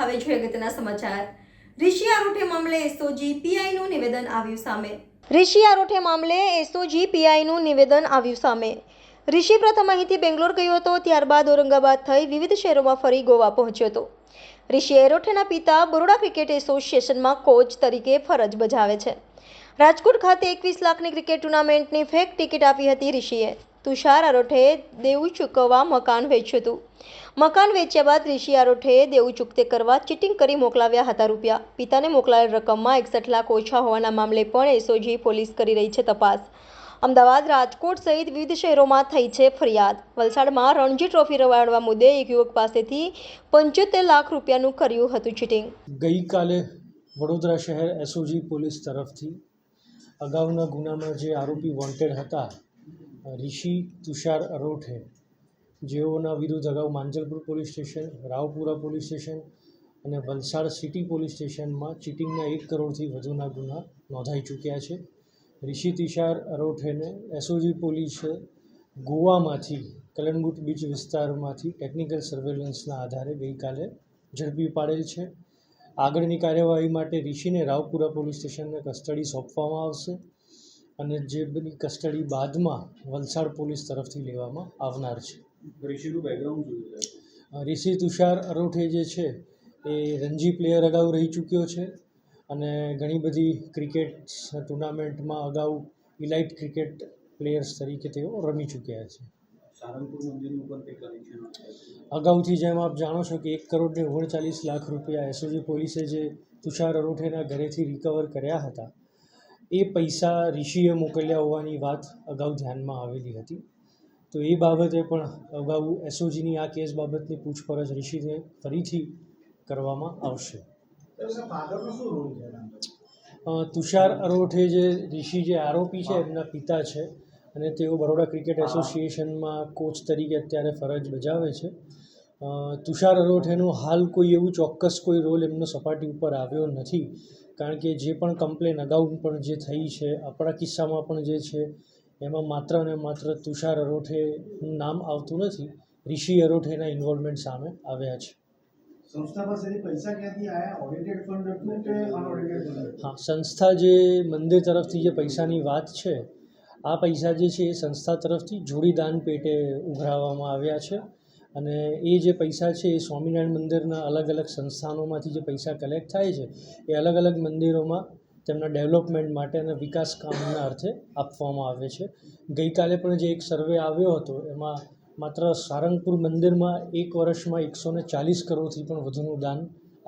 હવે જોઈએ અગત્યના સમાચાર। ઋષિ આરોઠે મામલે એસઓજી પીઆઈનું નિવેદન આવ્યું સામે। ઋષિ આરોઠે મામલે એસઓજી પીઆઈનું નિવેદન આવ્યું સામે। ઋષિ પ્રથમ અહીંથી બેંગ્લોર ગયો હતો, ત્યારબાદ ઔરંગાબાદ થઈ વિવિધ શહેરોમાં ફરી ગોવા પહોંચ્યો હતો। ઋષિ આરોઠેના પિતા બરોડા ક્રિકેટ એસોસિએશનમાં કોચ તરીકે ફરજ બજાવે છે। રાજકોટ ખાતે 21 લાખની ક્રિકેટ ટુર્નામેન્ટની ફેક ટિકિટ આપી હતી ઋષિએ। તુષાર આરોઠે દેવું ચૂકવવા મકાન વેચ્યું હતું। મકાન વેચ્યા બાદ ઋષિ આરોઠે દેવું ચૂકતે કરવા ચીટિંગ કરી મોકલાવ્યા હતા રૂપિયા। પિતાને મોકલાયેલ રકમમાં 61 લાખ ઓછા હોવાના મામલે પણ એસઓજી પોલીસ કરી રહી છે તપાસ। અમદાવાદ, રાજકોટ સહિત વિવિધ શહેરોમાં થઈ છે ફરિયાદ। વલસાડમાં રણજી ટ્રોફી રમાડવા મુદ્દે એક યુવક પાસેથી 75 લાખ રૂપિયાનું કર્યું હતું ચીટિંગ। ગઈકાલે વડોદરા શહેર એસઓજી પોલીસ તરફથી અગાઉના ગુનામાં જે આરોપી વોન્ટેડ હતા ઋષિ તુષાર આરોઠે, જેઓના વિરુદ્ધ અગાઉ Manjalpur police station, Raopura police station અને વલસાડ સિટી પોલીસ સ્ટેશનમાં ચીટિંગના 1 કરોડથી વધુના ગુના નોંધાઈ ચૂક્યા છે। ઋષિ તુષાર આરોઠેને એસઓજી પોલીસે ગોવામાંથી કલનગુટ બીચ વિસ્તારમાંથી ટેકનિકલ સર્વેલન્સના આધારે ગઈકાલે ઝડપી પાડેલ છે। આગળની કાર્યવાહી માટે ઋષિને રાવપુરા પોલીસ સ્ટેશનને કસ્ટડી સોંપવામાં આવશે અને જે બધી કસ્ટડી બાદમાં વલસાડ પોલીસ તરફથી લેવામાં આવનાર છે। ઋષિનું બેકગ્રાઉન્ડ શું છે? ઋષિ તુષાર આરોઠે જે છે એ રણજી પ્લેયર અગાઉ રહી ચૂક્યો છે અને ઘણી બધી ક્રિકેટ ટુર્નામેન્ટમાં અગાઉ ઇલાઇટ ક્રિકેટ પ્લેયર્સ તરીકે તેઓ રમી ચૂક્યા છે। સારંગપુર મંદિરનું પણ કંઈ કનેક્શન અગાઉથી જેમ આપ જાણો છો કે 1 કરોડ 39 લાખ રૂપિયા એસઓજી પોલીસે જે તુષાર આરોઠેના ઘરેથી રિકવર કર્યા હતા એ પૈસા ઋષિએ મોકલ્યા હોવાની વાત અગાઉ ધ્યાનમાં આવેલી હતી। તો એ બાબતે પણ અગાઉ એસઓજીની આ કેસ બાબતની પૂછપરછ ઋષિને ફરીથી કરવામાં આવશે। તુષાર આરોઠે જે ઋષિ જે આરોપી છે એમના પિતા છે અને તેઓ બરોડા ક્રિકેટ એસોસિએશનમાં કોચ તરીકે અત્યારે ફરજ બજાવે છે। તુષાર આરોઠેનું હાલ કોઈ એવું ચોક્કસ કોઈ રોલ એમનો સપાટી ઉપર આવ્યો નથી, કારણ કે જે પણ કમ્પ્લેન અગાઉ પણ જે થઈ છે, આપણા કિસ્સામાં પણ જે છે એમાં માત્ર અને માત્ર તુષાર આરોઠેનું નામ આવતું નથી, ઋષિ આરોઠેના ઇન્વોલ્વમેન્ટ સામે આવ્યા છે। સંસ્થા પાસેથી પૈસા ક્યાંથી આવ્યા? ઓડિટેડ ફંડ હતું કે અનઓડિટેડ ફંડ? હા, સંસ્થા જે મંદિર તરફથી જે પૈસાની વાત છે, આ પૈસા જે છે એ સંસ્થા તરફથી જોડીદાન પેટે ઉઘરાવવામાં આવ્યા છે અને એ જે પૈસા છે એ સ્વામિનારાયણ મંદિરના અલગ અલગ સંસ્થાનોમાંથી જે પૈસા કલેક્ટ થાય છે એ અલગ અલગ મંદિરોમાં તેમના ડેવલપમેન્ટ માટે અને વિકાસ કામના અર્થે આપવામાં આવે છે। ગઈકાલે પણ જે એક સર્વે આવ્યો હતો એમાં માત્ર સારંગપુર મંદિરમાં 1 વર્ષમાં 140 કરોડથી પણ વધુનું દાન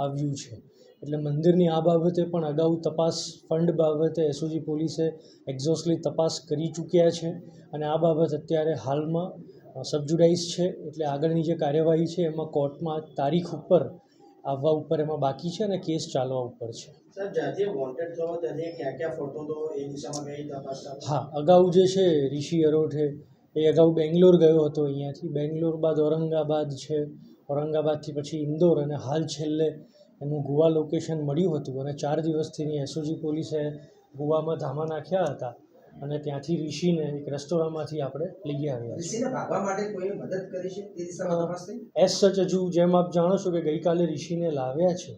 આવ્યું છે। એટલે મંદિરની આ બાબતે પણ અગાઉ તપાસ ફંડ બાબતે એસઓજી પોલીસે એક્ઝોસ્ટલી તપાસ કરી ચૂક્યા છે અને આ બાબત અત્યારે હાલમાં સબજુડાઇઝ છે। એટલે આગળની જે કાર્યવાહી છે એમાં કોર્ટમાં તારીખ ઉપર આવવા ઉપર એમાં બાકી છે અને કેસ ચાલવા ઉપર છે। સર, જ્યાંથી વોન્ટેડ થયો ત્યાંથી ક્યાં ક્યાં ફરતો હતો એ દિશામાં કઈ તપાસ? હા, અગાઉ જે છે ઋષિ આરોઠે એ અગાઉ બેંગ્લોર ગયો હતો, અહીંયાથી બેંગ્લોર બાદ ઔરંગાબાદ છે, ઔરંગાબાદથી પછી ઇન્દોર અને હાલ છેલ્લે એનું ગોવા લોકેશન મળ્યું હતું અને 4 દિવસથી એસઓજી પોલીસે ગોવામાં ધામા નાખ્યા હતા અને ત્યાંથી ઋષિને એક રેસ્ટોરન્ટમાંથી આપણે લઈ આવ્યા છીએ। ઋષિને ભાગવા માટે કોઈ મદદ કરી છે તે દિશામાં તપાસ થઈ? એઝ સચ હજુ જેમ આપ જાણો છો કે ગઈકાલે ઋષિને લાવ્યા છે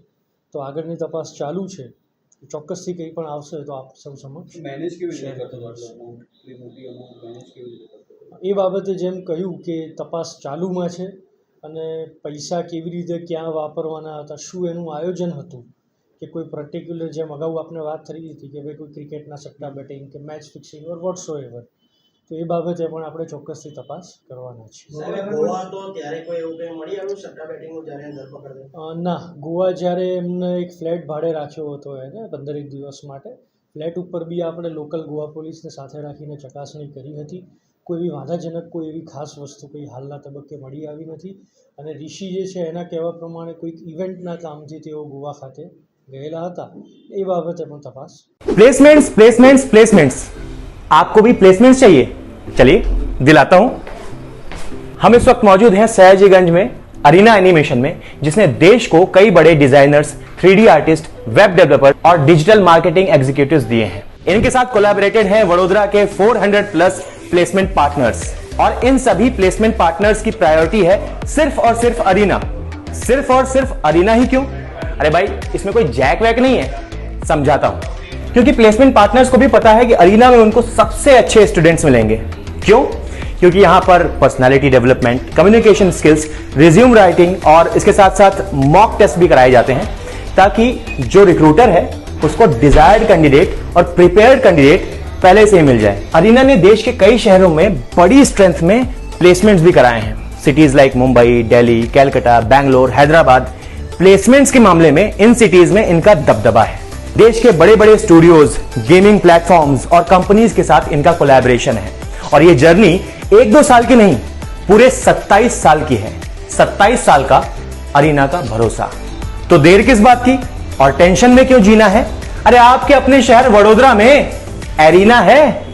તો આગળની તપાસ ચાલુ છે। ચોક્કસથી કંઈ પણ આવશે તો આપ સૌ સમક્ષ મેનેજ કેવી રીતે કરતો હતો? મોટી અમાઉન્ટ મેનેજ કેવી રીતે કરતો? એ બાબતે જેમ કહ્યું કે તપાસ ચાલુમાં છે અને પૈસા કેવી રીતે ક્યાં વાપરવાના હતા, શું એનું આયોજન હતું કે કોઈ પર્ટિક્યુલર, જેમ અગાઉ આપણે વાત કરી હતી કે ભાઈ કોઈ ક્રિકેટના સટ્ટા બેટિંગ કે મેચ ફિક્સિંગ ઓર વોટ્સો એવર, તો એ બાબતે પણ આપણે ચોક્કસથી તપાસ કરવાના છીએ। ગોવા તો ત્યારે કોઈ એવું કંઈ મળી આવ્યું સટ્ટા બેટિંગનું જ્યારે ધરપકડ? ના, ગોવા જ્યારે એમને એક ફ્લેટ ભાડે રાખ્યો હતો એને 15 દિવસ માટે, ફ્લેટ ઉપર બી આપણે લોકલ ગોવા પોલીસને સાથે રાખીને ચકાસણી કરી હતી। કોઈ એવી વાંધાજનક કોઈ એવી ખાસ વસ્તુ કોઈ હાલના તબક્કે મળી આવી નથી અને ઋષિ જે છે એના કહેવા પ્રમાણે કોઈક ઇવેન્ટના કામથી તેઓ ગોવા ખાતે ગયેલા હતા, એ બાબતે પણ તપાસ। प्लेसमेंट्स प्लेसमेंट्स प्लेसमेंट्स आपको भी प्लेसमेंट्स चाहिए? चलिए दिलाता हूं। हम इस वक्त मौजूद हैं सयाजीगंज में अरीना एनिमेशन में, जिसने देश को कई बड़े designers, 3D artist, web developer और डिजिटल मार्केटिंग एग्जीक्यूटिव्स दिए हैं। इनके साथ कोलैबोरेटेड हैं वडोदरा के 400 प्लस प्लेसमेंट पार्टनर्स और इन सभी प्लेसमेंट पार्टनर्स की प्रायोरिटी है सिर्फ और सिर्फ अरीना। सिर्फ और सिर्फ अरीना ही क्यों? अरे भाई इसमें कोई जैक वैक नहीं है, समझाता हूं। क्योंकि प्लेसमेंट पार्टनर्स को भी पता है कि अरीना में उनको सबसे अच्छे स्टूडेंट्स मिलेंगे। क्यों? क्योंकि यहां पर personality development, communication skills, resume writing और इसके साथ साथ मॉक टेस्ट भी कराए जाते हैं, ताकि जो रिक्रूटर है उसको डिजायर्ड कैंडिडेट और प्रिपेयर्ड कैंडिडेट पहले से ही मिल जाए। अरीना ने देश के कई शहरों में बड़ी स्ट्रेंथ में प्लेसमेंट्स भी कराए हैं। Cities like Mumbai, Delhi, Calcutta, Bangalore, Hyderabad. Placements के मामले में इन सिटीज में इनका दबदबा है। देश के बड़े बड़े स्टूडियोज, गेमिंग प्लेटफॉर्म्स और कंपनीज के साथ इनका कोलैबोरेशन है। और ये जर्नी 1-2 साल की नहीं, पूरे 27 साल की है। 27 साल का अरीना का भरोसा। तो देर किस बात की और टेंशन में क्यों जीना है? अरे आपके अपने शहर वडोदरा में एरीना है।